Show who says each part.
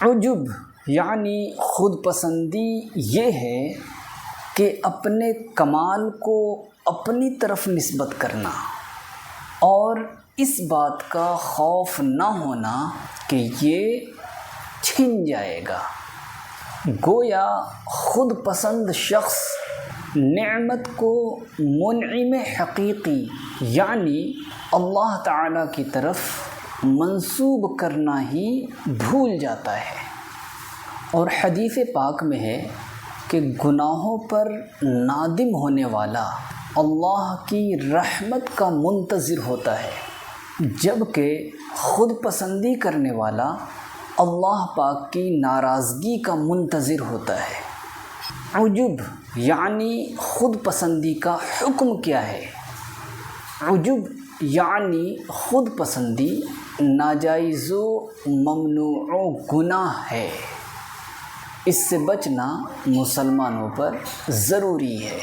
Speaker 1: عجب یعنی خود پسندی یہ ہے کہ اپنے کمال کو اپنی طرف نسبت کرنا اور اس بات کا خوف نہ ہونا کہ یہ چھن جائے گا۔ گویا خود پسند شخص نعمت کو منعم حقیقی یعنی اللہ تعالیٰ کی طرف منسوب کرنا ہی بھول جاتا ہے۔ اور حدیث پاک میں ہے کہ گناہوں پر نادم ہونے والا اللہ کی رحمت کا منتظر ہوتا ہے، جبکہ خود پسندی کرنے والا اللہ پاک کی ناراضگی کا منتظر ہوتا ہے۔ عجب یعنی خود پسندی کا حکم کیا ہے؟ عجب یعنی خود پسندی ناجائز و ممنوع و گناہ ہے، اس سے بچنا مسلمانوں پر ضروری ہے۔